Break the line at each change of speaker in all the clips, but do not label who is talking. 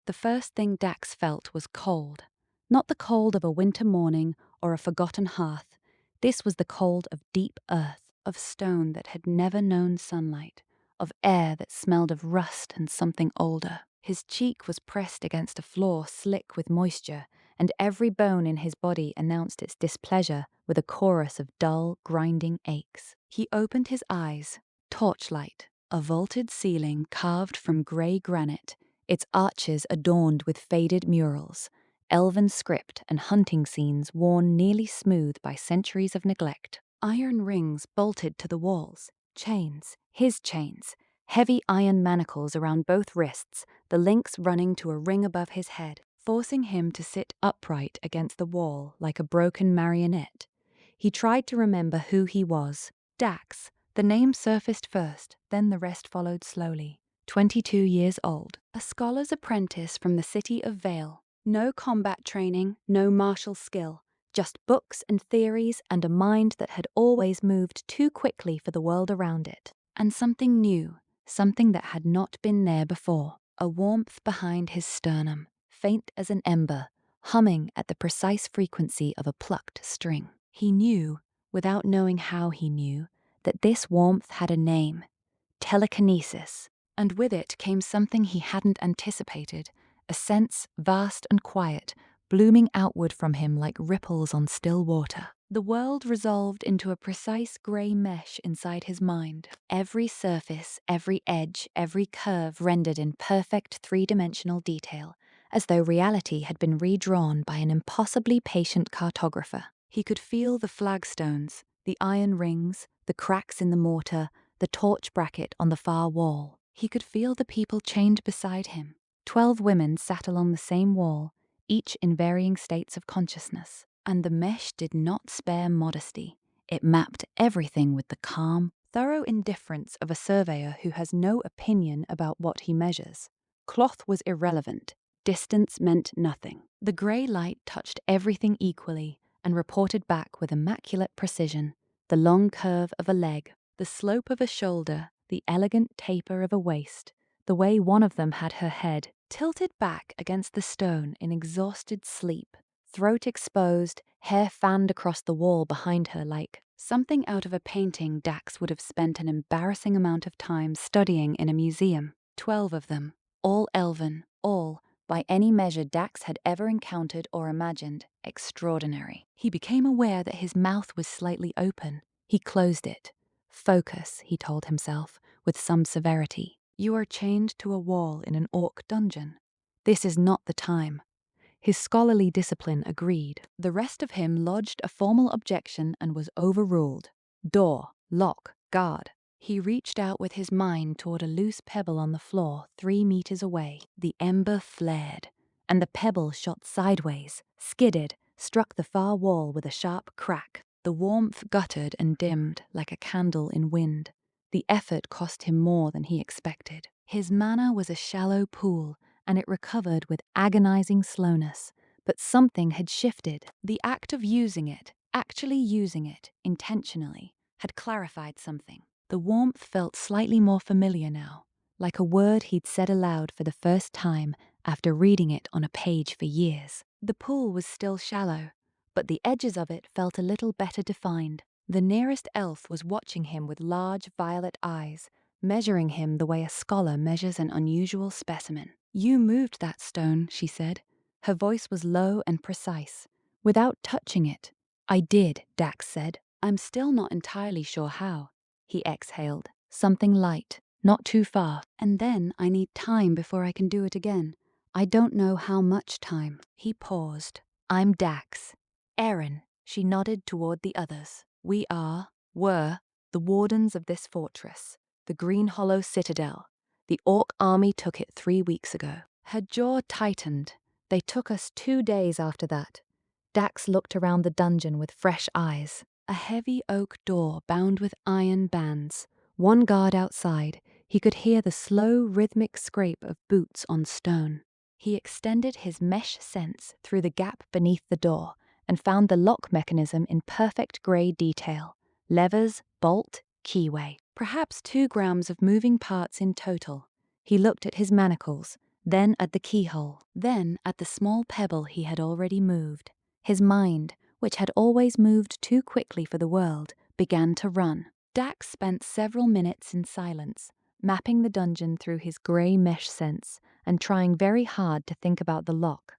The first thing Dax felt was cold. Not the cold of a winter morning or a forgotten hearth. This was the cold of deep earth, of stone that had never known sunlight, of air that smelled of rust and something older. His cheek was pressed against a floor slick with moisture, and every bone in his body announced its displeasure with a chorus of dull, grinding aches. He opened his eyes. Torchlight, a vaulted ceiling carved from grey granite, its arches adorned with faded murals, elven script and hunting scenes worn nearly smooth by centuries of neglect. Iron rings bolted to the walls, chains, his chains, heavy iron manacles around both wrists, the links running to a ring above his head, forcing him to sit upright against the wall like a broken marionette. He tried to remember who he was. Dax. The name surfaced first, then the rest followed slowly. 22 years old, a scholar's apprentice from the city of Vale. No combat training, no martial skill, just books and theories and a mind that had always moved too quickly for the world around it. And something new, something that had not been there before. A warmth behind his sternum, faint as an ember, humming at the precise frequency of a plucked string. He knew, without knowing how he knew, that this warmth had a name, telekinesis, and with it came something he hadn't anticipated, a sense vast and quiet, blooming outward from him like ripples on still water. The world resolved into a precise grey mesh inside his mind, every surface, every edge, every curve rendered in perfect three-dimensional detail, as though reality had been redrawn by an impossibly patient cartographer. He could feel the flagstones, the iron rings, the cracks in the mortar, the torch bracket on the far wall. He could feel the people chained beside him. 12 women sat along the same wall, each in varying states of consciousness. And the mesh did not spare modesty. It mapped everything with the calm, thorough indifference of a surveyor who has no opinion about what he measures. Cloth was irrelevant. Distance meant nothing. The grey light touched everything equally and reported back with immaculate precision. The long curve of a leg, the slope of a shoulder, the elegant taper of a waist, the way one of them had her head, tilted back against the stone in exhausted sleep, throat exposed, hair fanned across the wall behind her like something out of a painting Dax would have spent an embarrassing amount of time studying in a museum. 12 of them, all elven, all, by any measure Dax had ever encountered or imagined, extraordinary. He became aware that his mouth was slightly open. He closed it. Focus, he told himself, with some severity. You are chained to a wall in an orc dungeon. This is not the time. His scholarly discipline agreed. The rest of him lodged a formal objection and was overruled. Door, lock, guard. He reached out with his mind toward a loose pebble on the floor 3 meters away. The ember flared, and the pebble shot sideways, skidded, struck the far wall with a sharp crack. The warmth guttered and dimmed like a candle in wind. The effort cost him more than he expected. His mana was a shallow pool, and it recovered with agonizing slowness. But something had shifted. The act of using it, actually using it, intentionally, had clarified something. The warmth felt slightly more familiar now, like a word he'd said aloud for the first time after reading it on a page for years. The pool was still shallow, but the edges of it felt a little better defined. The nearest elf was watching him with large violet eyes, measuring him the way a scholar measures an unusual specimen. You moved that stone, she said. Her voice was low and precise. Without touching it. I did, Dax said. I'm still not entirely sure how. He exhaled. Something light, not too far. And then I need time before I can do it again. I don't know how much time. He paused. I'm Dax. Erin, she nodded toward the others. We were, the wardens of this fortress, the Green Hollow Citadel. The orc army took it 3 weeks ago. Her jaw tightened. They took us 2 days after that. Dax looked around the dungeon with fresh eyes. A heavy oak door bound with iron bands. One guard outside. He could hear the slow, rhythmic scrape of boots on stone. He extended his mesh sense through the gap beneath the door and found the lock mechanism in perfect grey detail. Levers, bolt, keyway. Perhaps 2 grams of moving parts in total. He looked at his manacles. then at the keyhole, then at the small pebble he had already moved. His mind, which had always moved too quickly for the world, began to run. Dax spent several minutes in silence, mapping the dungeon through his grey mesh sense and trying very hard to think about the lock.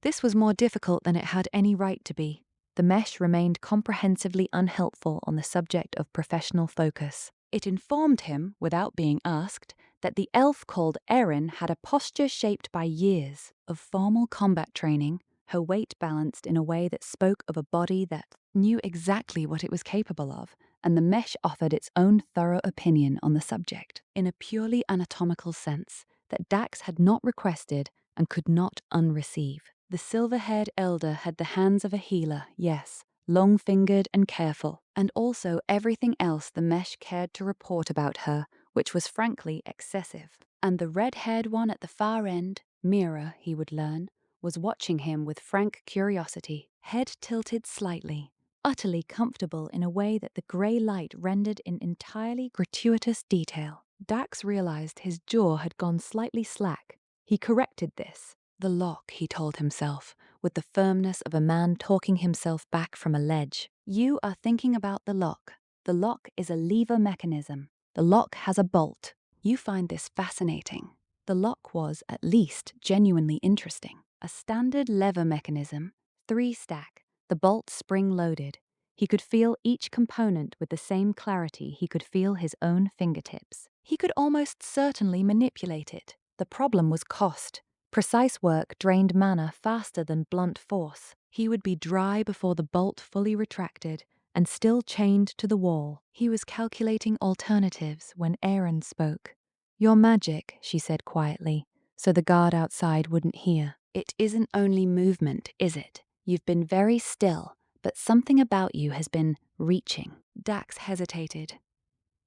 This was more difficult than it had any right to be. The mesh remained comprehensively unhelpful on the subject of professional focus. It informed him, without being asked, that the elf called Erin had a posture shaped by years of formal combat training, her weight balanced in a way that spoke of a body that knew exactly what it was capable of, and the mesh offered its own thorough opinion on the subject, in a purely anatomical sense that Dax had not requested and could not unreceive. The silver-haired elder had the hands of a healer, yes, long-fingered and careful, and also everything else the mesh cared to report about her, which was frankly excessive. And the red-haired one at the far end, Mira, he would learn, was watching him with frank curiosity, head tilted slightly, utterly comfortable in a way that the grey light rendered in entirely gratuitous detail. Dax realized his jaw had gone slightly slack. He corrected this. The lock, he told himself, with the firmness of a man talking himself back from a ledge. You are thinking about the lock. The lock is a lever mechanism. The lock has a bolt. You find this fascinating. The lock was, at least, genuinely interesting. A standard lever mechanism, 3-stack, the bolt spring-loaded. He could feel each component with the same clarity he could feel his own fingertips. He could almost certainly manipulate it. The problem was cost. Precise work drained mana faster than blunt force. He would be dry before the bolt fully retracted and still chained to the wall. He was calculating alternatives when Erin spoke. "Your magic," she said quietly, so the guard outside wouldn't hear. "It isn't only movement, is it? You've been very still, but something about you has been reaching." Dax hesitated.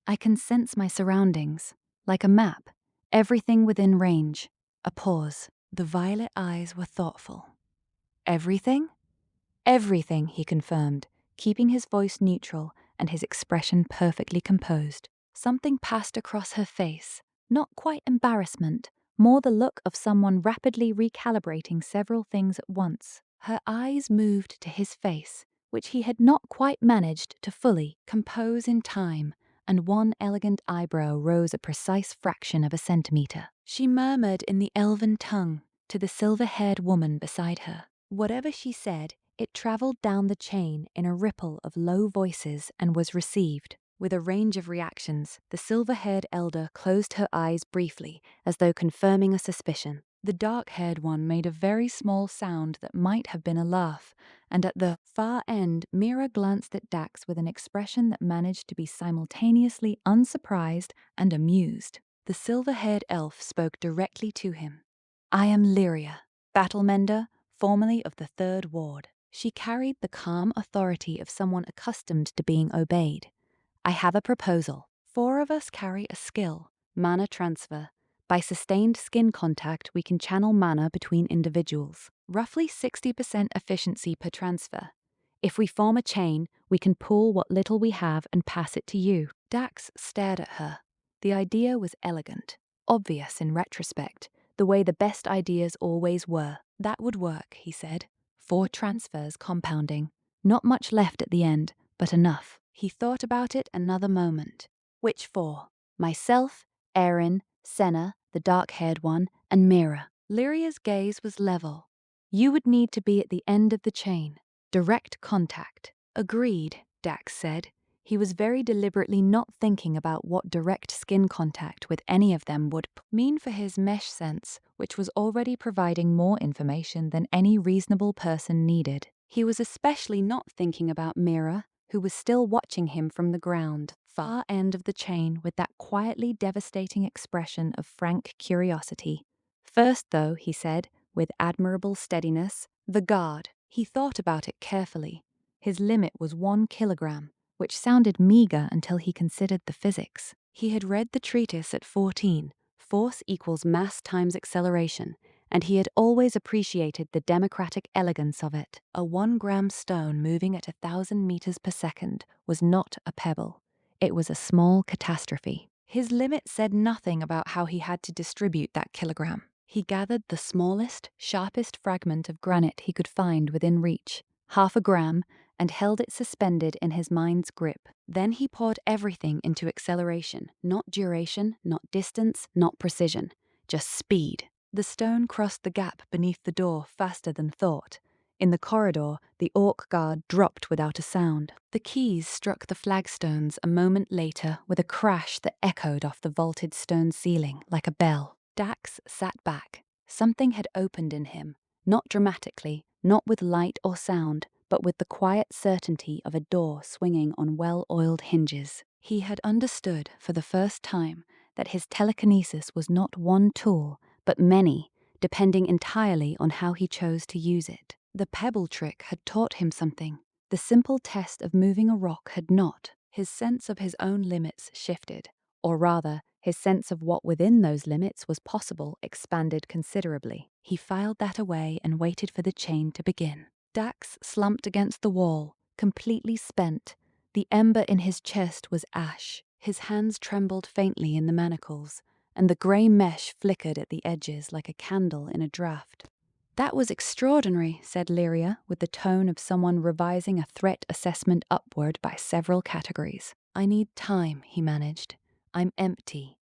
"I can sense my surroundings, like a map, everything within range." A pause. The violet eyes were thoughtful. "Everything?" "Everything," he confirmed, keeping his voice neutral and his expression perfectly composed. Something passed across her face, not quite embarrassment, more the look of someone rapidly recalibrating several things at once. Her eyes moved to his face, which he had not quite managed to fully compose in time, and one elegant eyebrow rose a precise fraction of a centimeter. She murmured in the elven tongue to the silver-haired woman beside her. Whatever she said, it traveled down the chain in a ripple of low voices and was received. With a range of reactions, the silver-haired elder closed her eyes briefly, as though confirming a suspicion. The dark-haired one made a very small sound that might have been a laugh, and at the far end, Mira glanced at Dax with an expression that managed to be simultaneously unsurprised and amused. The silver-haired elf spoke directly to him. "I am Lyria, battle-mender, formerly of the 3rd Ward." She carried the calm authority of someone accustomed to being obeyed. "I have a proposal. 4 of us carry a skill, mana transfer. By sustained skin contact, we can channel mana between individuals. Roughly 60% efficiency per transfer. If we form a chain, we can pool what little we have and pass it to you." Dax stared at her. The idea was elegant, obvious in retrospect, the way the best ideas always were. "That would work," he said. 4 transfers compounding. Not much left at the end, but enough. He thought about it another moment. "Which 4? Myself, Erin, Senna, the dark-haired one, and Mira." Lyria's gaze was level. "You would need to be at the end of the chain. Direct contact." "Agreed," Dax said. He was very deliberately not thinking about what direct skin contact with any of them would mean for his mesh sense, which was already providing more information than any reasonable person needed. He was especially not thinking about Mira, who was still watching him from the ground, far end of the chain, with that quietly devastating expression of frank curiosity. "First, though," he said, with admirable steadiness, "the guard." He thought about it carefully. His limit was 1 kilogram, which sounded meager until he considered the physics. He had read the treatise at 14, force equals mass times acceleration, and he had always appreciated the democratic elegance of it. A 1-gram stone moving at 1,000 meters per second was not a pebble. It was a small catastrophe. His limit said nothing about how he had to distribute that kilogram. He gathered the smallest, sharpest fragment of granite he could find within reach, 0.5 gram, and held it suspended in his mind's grip. Then he poured everything into acceleration, not duration, not distance, not precision, just speed. The stone crossed the gap beneath the door faster than thought. In the corridor, the orc guard dropped without a sound. The keys struck the flagstones a moment later with a crash that echoed off the vaulted stone ceiling like a bell. Dax sat back. Something had opened in him, not dramatically, not with light or sound, but with the quiet certainty of a door swinging on well-oiled hinges. He had understood for the first time that his telekinesis was not one tool, but many, depending entirely on how he chose to use it. The pebble trick had taught him something. The simple test of moving a rock had not. His sense of his own limits shifted, or rather, his sense of what within those limits was possible expanded considerably. He filed that away and waited for the chain to begin. Dax slumped against the wall, completely spent. The ember in his chest was ash. His hands trembled faintly in the manacles, and the grey mesh flickered at the edges like a candle in a draught. "That was extraordinary," said Lyria, with the tone of someone revising a threat assessment upward by several categories. "I need time," he managed. "I'm empty."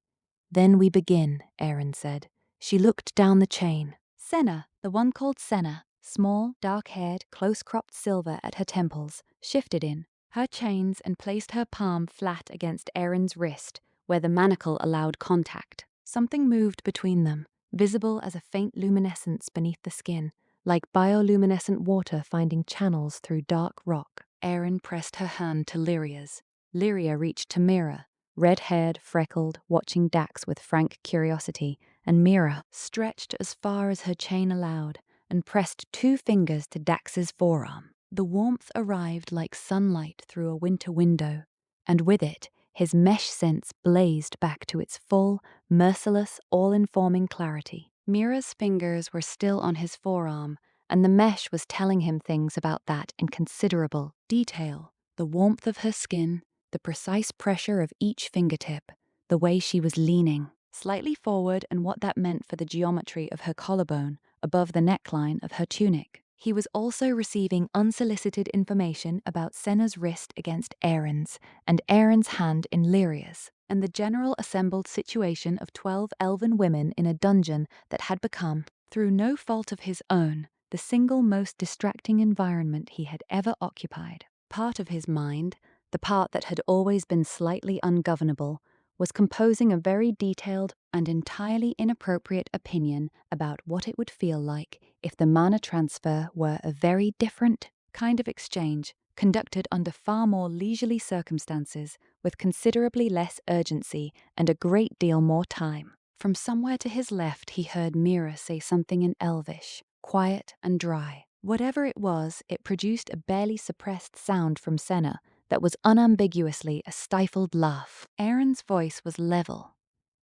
"Then we begin," Erin said. She looked down the chain. Senna, the one called Senna, small, dark-haired, close-cropped silver at her temples, shifted in her chains and placed her palm flat against Erin's wrist, where the manacle allowed contact. Something moved between them, visible as a faint luminescence beneath the skin, like bioluminescent water finding channels through dark rock. Erin pressed her hand to Lyria's. Lyria reached to Mira, red-haired, freckled, watching Dax with frank curiosity, and Mira stretched as far as her chain allowed and pressed 2 fingers to Dax's forearm. The warmth arrived like sunlight through a winter window, and with it, his mesh sense blazed back to its full, merciless, all-informing clarity. Mira's fingers were still on his forearm, and the mesh was telling him things about that in considerable detail. The warmth of her skin, the precise pressure of each fingertip, the way she was leaning slightly forward, and what that meant for the geometry of her collarbone above the neckline of her tunic. He was also receiving unsolicited information about Senna's wrist against Erin's, and Erin's hand in Lyria's, and the general assembled situation of 12 elven women in a dungeon that had become, through no fault of his own, the single most distracting environment he had ever occupied. Part of his mind, the part that had always been slightly ungovernable, was composing a very detailed and entirely inappropriate opinion about what it would feel like if the mana transfer were a very different kind of exchange, conducted under far more leisurely circumstances, with considerably less urgency and a great deal more time. From somewhere to his left he heard Mira say something in Elvish, quiet and dry. Whatever it was, it produced a barely suppressed sound from Senna that was unambiguously a stifled laugh. Erin's voice was level.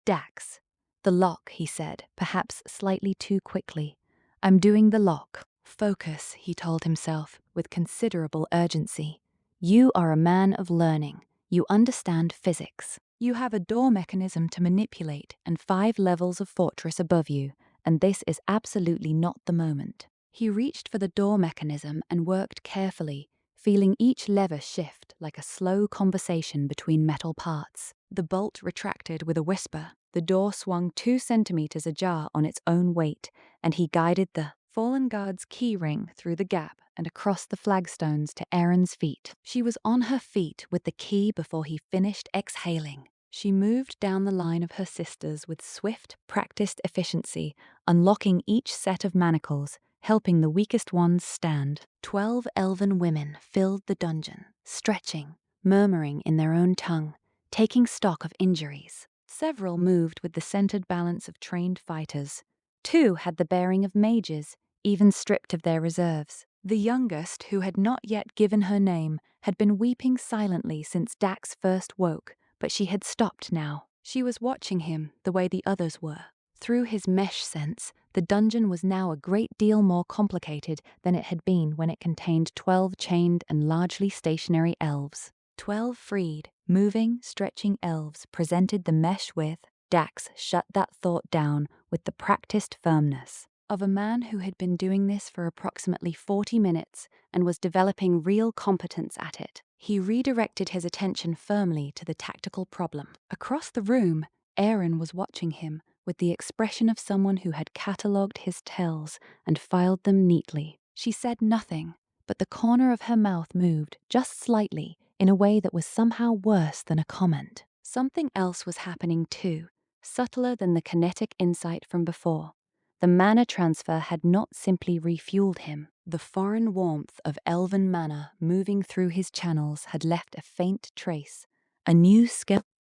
"Dax. The lock," he said, perhaps slightly too quickly. "I'm doing the lock." "Focus," he told himself, with considerable urgency. "You are a man of learning. You understand physics. You have a door mechanism to manipulate and 5 levels of fortress above you, and this is absolutely not the moment." He reached for the door mechanism and worked carefully, feeling each lever shift like a slow conversation between metal parts. The bolt retracted with a whisper. The door swung 2 centimeters ajar on its own weight, and he guided the fallen guard's key ring through the gap and across the flagstones to Erin's feet. She was on her feet with the key before he finished exhaling. She moved down the line of her sisters with swift, practiced efficiency, unlocking each set of manacles, helping the weakest ones stand. 12 elven women filled the dungeon, stretching, murmuring in their own tongue, taking stock of injuries. Several moved with the centered balance of trained fighters. 2 had the bearing of mages, even stripped of their reserves. The youngest, who had not yet given her name, had been weeping silently since Dax first woke, but she had stopped now. She was watching him the way the others were. Through his mesh sense, the dungeon was now a great deal more complicated than it had been when it contained 12 chained and largely stationary elves. 12 freed, moving, stretching elves presented the mesh with Dax shut that thought down with the practiced firmness of a man who had been doing this for approximately 40 minutes and was developing real competence at it. He redirected his attention firmly to the tactical problem. Across the room, Erin was watching him with the expression of someone who had catalogued his tells and filed them neatly. She said nothing, but the corner of her mouth moved just slightly in a way that was somehow worse than a comment. Something else was happening too, subtler than the kinetic insight from before. The mana transfer had not simply refueled him. The foreign warmth of elven mana moving through his channels had left a faint trace, a new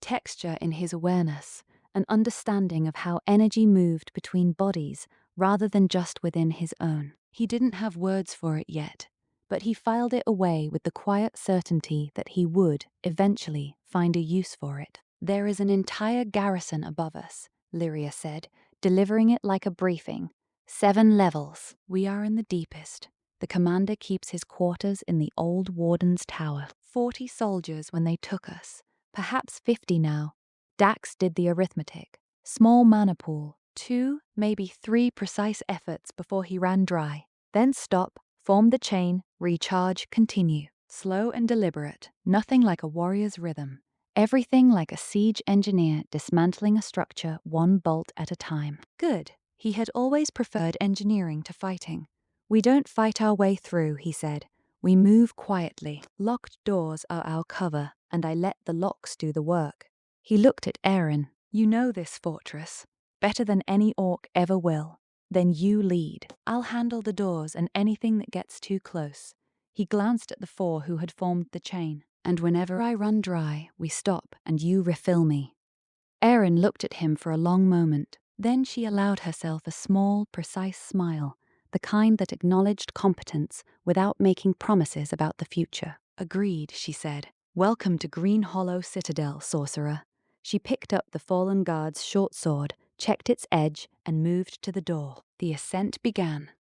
texture in his awareness, an understanding of how energy moved between bodies rather than just within his own. He didn't have words for it yet, but he filed it away with the quiet certainty that he would, eventually, find a use for it. "There is an entire garrison above us," Lyria said, delivering it like a briefing. 7 levels. We are in the deepest. The commander keeps his quarters in the old warden's tower. 40 soldiers when they took us. Perhaps 50 now. Dax did the arithmetic. Small mana pool. 2, maybe 3 precise efforts before he ran dry. Then stop, form the chain, recharge, continue. Slow and deliberate. Nothing like a warrior's rhythm. Everything like a siege engineer dismantling a structure one bolt at a time. Good. He had always preferred engineering to fighting. "We don't fight our way through," he said. "We move quietly. Locked doors are our cover, and I let the locks do the work." He looked at Erin. "You know this fortress better than any orc ever will. Then you lead. I'll handle the doors and anything that gets too close." He glanced at the 4 who had formed the chain. "And whenever I run dry, we stop and you refill me." Erin looked at him for a long moment. Then she allowed herself a small, precise smile, the kind that acknowledged competence without making promises about the future. "Agreed," she said. "Welcome to Green Hollow Citadel, sorcerer." She picked up the fallen guard's short sword, checked its edge, and moved to the door. The ascent began.